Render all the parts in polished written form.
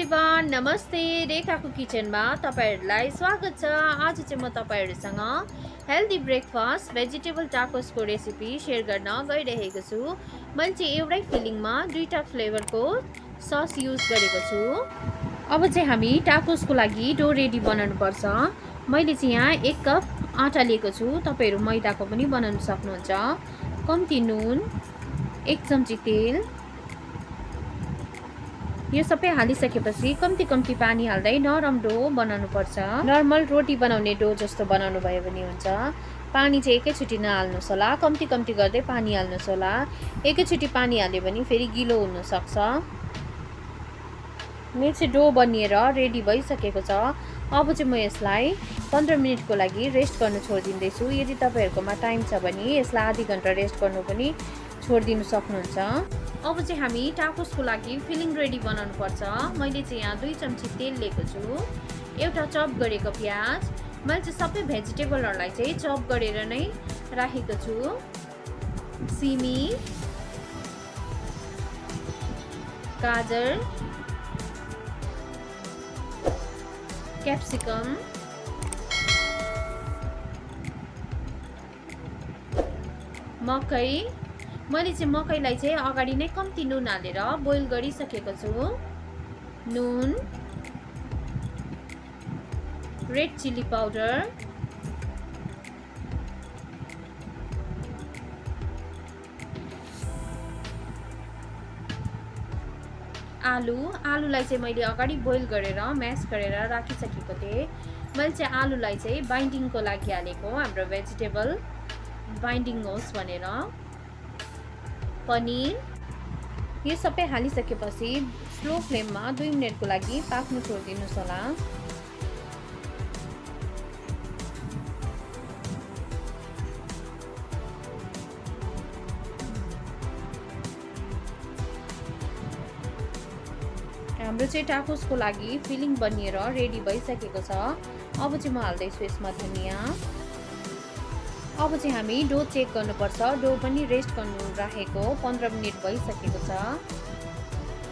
Everyone नमस्ते रेखाको किचनमा तपाईहरुलाई स्वागत छ। आज चाहिँ म तपाईहरुसँग हेल्दी ब्रेकफास्ट भेजिटेबल टाकोसको रेसिपी शेयर गर्न गइरहेको छु। मैले चाहिँ एउटै फिलिङमा दुईटा फ्लेभरको सस युज गरेको छु। अब चाहिँ हामी टाकोसको लागि डो रेडी बनाउनु पर्छ। मैले चाहिँ यहाँ 1 कप आटा लिएको छु। तपाईहरु मैदाको पनि बनाउन सक्नुहुन्छ। कम्ती नुन, 1 चम्ची तेल, यो सबै हालिसकेपछि कम्ती पानी हाल्दै नरम डो बनाउनु पर्छ। नर्मल रोटी बनाउने डो जस्तो बनाउनु भयो भने हुन्छ। पानी चाहिँ एकैचोटी नहाल्नुस् होला, कम्ती गर्दै पानी हाल्नुस् होला। एकैचोटी पानी हाल्यो भने फेरि गिलो हुन सक्छ। मेरो चाहिँ डो बनिएर रेडी भइसकेको छ। अब चाहिँ म यसलाई 15 मिनेटको लागि रेस्ट गर्न छोड्दिन्दै छु। यदि तपाईहरुकोमा टाइम छ भने यसलाई आधी घण्टा रेस्ट गर्नु पनि छोड्दिनु सक्नुहुन्छ। अब चाहिँ हामी टाकोसको लागि फिलिङ रेडी बनाउनु पर्छ। मैले चाहिँ यहाँ 2 चम्ची तेल लिएको छु, एउटा चप गरेको प्याज, मैले चाहिँ सबै भेजिटेबलहरुलाई चाहिँ चप गरेर नै राखेको छु। सिमी, गाजर, क्याप्सिकम, मकै, मैले चाहिँ मकैलाई चाहिँ अगाडि नै कम्ती नुन हालेर बोइल गरिसकेको छु। नुन, रेड चिली पाउडर, आलुलाई चाहिँ मैले अगाडि बोइल गरेर म्यास गरेर राखिसकेको थिएँ। मैले चाहिँ आलुलाई चाहिँ बाइन्डिङको लागि हालेको, हाम्रो भेजिटेबल बाइन्डिङ होस् भनेर। पनिर, यो सबै हालिसकेपछि स्लो फ्लेममा 2 मिनेटको लागि पाक्न छोड्दिनुस् होला। हाम्रो चाहिँ टाकोसको लागि फिलिङ बनिएर रेडी भइसकेको छ। अब चाहिँ म हाल्दैछु यसमा धनिया। अब चाहिँ हामी डो चेक गर्नुपर्छ। डो पनि रेस्ट गर्नु राखेको 15 मिनेट भइसकेको छ।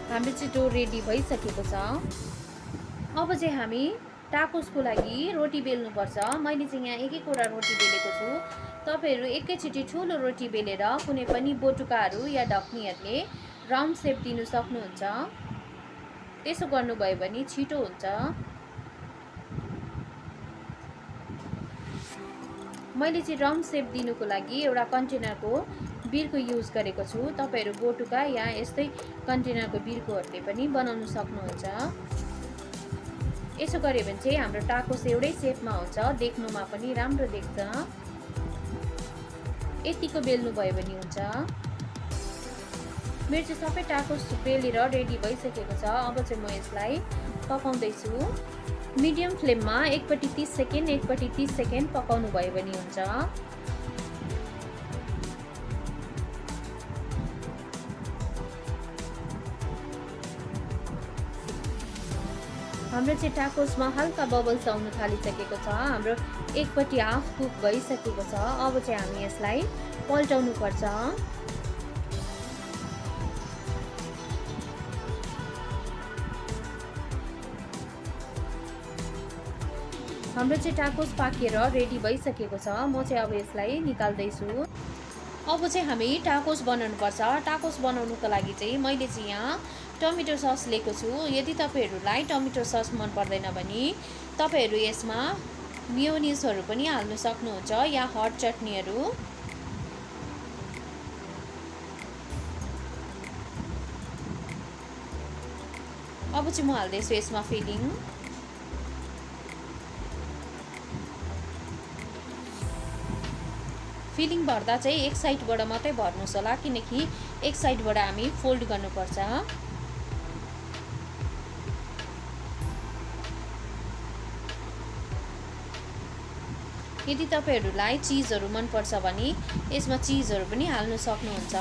हाम्रो चाहिँ डो रेडी भइसकेको छ। अब चाहिँ हामी टाकोसको लागि रोटी बेल्नुपर्छ। मैले चाहिँ यहाँ एक वटा रोटी बेलेको छु। तपाईहरु एकैचोटी ठुलो रोटी बेलेर कुनै पनि बोटुकाहरू या ढक्नीहरूले राउन्ड शेप दिनु सक्नुहुन्छ। त्यसो गर्नुभयो भने छिटो हुन्छ। मैले चाहिँ राउन्ड शेप दिनुको लागि एउटा कन्टेनरको बिर्को युज गरेको छु। तपाईहरु बोटुका या यस्तै कन्टेनरको बिर्कोहरूले पनि बनाउन सक्नुहुन्छ। यसो गरे भने चाहिँ हाम्रो टाकोस एउटै शेपमा हुन्छ, देख्नुमा पनि राम्रो देख्छ। यतिको बेल्नु भयो भने हुन्छ। मेरो चाहिँ सबै टाकोस बेलेर रेडी भइसकेको छ। अब चाहिँ म यसलाई पकाउँदै छु। मिडियम फ्लेममा एकपट्टि 30 सेकेन्ड एकपट्टि 30 सेकेन्ड पकाउनु भयो भने हुन्छ। हाम्रो चाहिँ टाकोसमा हल्का बबल्स आउन थालिसकेको छ। हाम्रो एकपट्टि हाफ कुक भइसकेको छ। अब चाहिँ हामी यसलाई पल्टाउनु पर्छ। हाम्रो चाहिँ टाकोस पाकेर रेडी भइसकेको छ। म चाहिँ अब यसलाई निकाल्दैछु। अब चाहिँ हामी टाकोस बनाउनु पर्छ। टाकोस बनाउनुको लागि चाहिँ मैले चाहिँ यहाँ टमेटो सस लिएको छु। यदि तपाईहरुलाई टमेटो सस मन पर्दैन भने तपाईहरु यसमा मेयोनिजहरु पनि हाल्न सक्नुहुन्छ या हट चटनीहरु। अब चाहिँ म हाल्दैछु यसमा फिलिङ। फिलिङ भर्दा चाहिँ एक साइडबाट मात्रै भर्नुस् होला, किनकि एक साइडबाट हामी फोल्ड गर्नुपर्छ। यदि तपाईहरुलाई चीजहरु मन पर्छ भने यसमा चीजहरु पनि हाल्न सक्नुहुन्छ।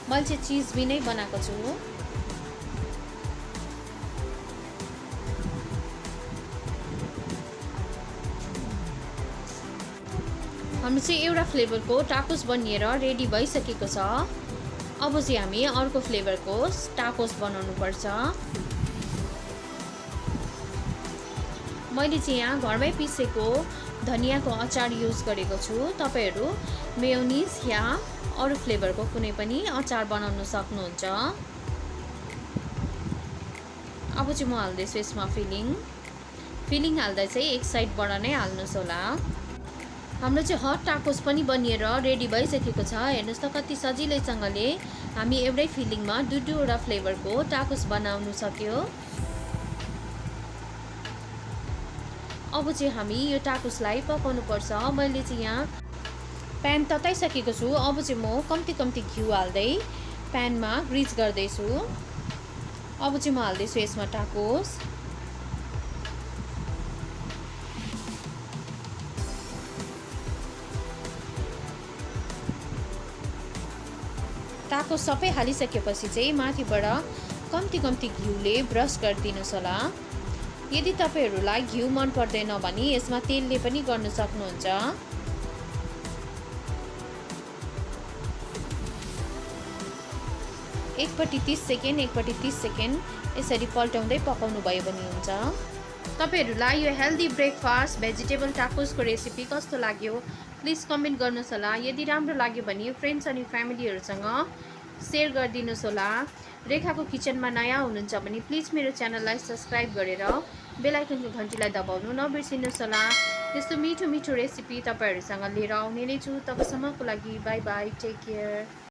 मैले चाहिँ चीज बिनै बनाएको छु। हाम्रो चाहिँ एउटा फ्लेभरको टाकोस बनिएर रेडी भइसकेको छ। अब चाहिँ हामी अर्को फ्लेभरको टाकोस बनाउनु पर्छ। मैले चाहिँ यहाँ घरमै पिसेको धनियाको अचार युज गरेको छु। तपाईहरू मेयोनिज या अरू फ्लेभरको कुनै पनि अचार बनाउन सक्नुहुन्छ। अब चाहिँ म हाल्दैछु यसमा फिलिङ हाल्दा चाहिँ एक साइडबाट नै हाल्नुहोस् होला। हाम्रो चाहिँ हट टाकोस पनि बनिएर रेडी भइसकेको छ। हेर्नुहोस् त कति सजिलैसँगले हामी एउटै फिलिङमा दुईवटा फ्लेभरको टाकोस बनाउन सक्यो। अब चाहिँ हामी यो टाकोसलाई पकाउनु पर्छ। मैले चाहिँ यहाँ प्यान तताइसकेको छु। अब चाहिँ म कम्ती घिउ हाल्दै प्यानमा ग्रिज गर्दैछु। अब चाहिँ म हाल्दैछु यसमा टाकोस। टाकोस सबै हालिसकेपछि चाहिँ माथिबाट कम्ती घिउले ब्रस गरिदिनुहोस् होला। यदि तपाईहरूलाई घिउ मन पर्दैन भने यसमा तेलले पनि गर्न सक्नुहुन्छ। एकपट्टि 30 सेकेन्ड एकपट्टि 30 सेकेन्ड यसरी पल्टाउँदै पकाउनु भयो भने हुन्छ। तपाईहरूलाई यो हेल्दी ब्रेकफास्ट भेजिटेबल टाकोसको रेसिपी कस्तो लाग्यो प्लिज कमेन्ट गर्नुहोस् होला। यदि राम्रो लाग्यो भने फ्रेन्ड्स अनि फ्यामिलीहरूसँग सेयर गरिदिनुहोस् होला। रेखाको किचनमा नयाँ हुनुहुन्छ भने प्लिज मेरो च्यानललाई सब्सक्राइब गरेर बेल आइकनको घन्टीलाई दबाउनु नबिर्सिनुहोस् होला। यस्तो मिठो रेसिपी तपाईहरूसँग लिएर आउने नै छु। तबसम्मको लागि बाई बाई, टेक केयर।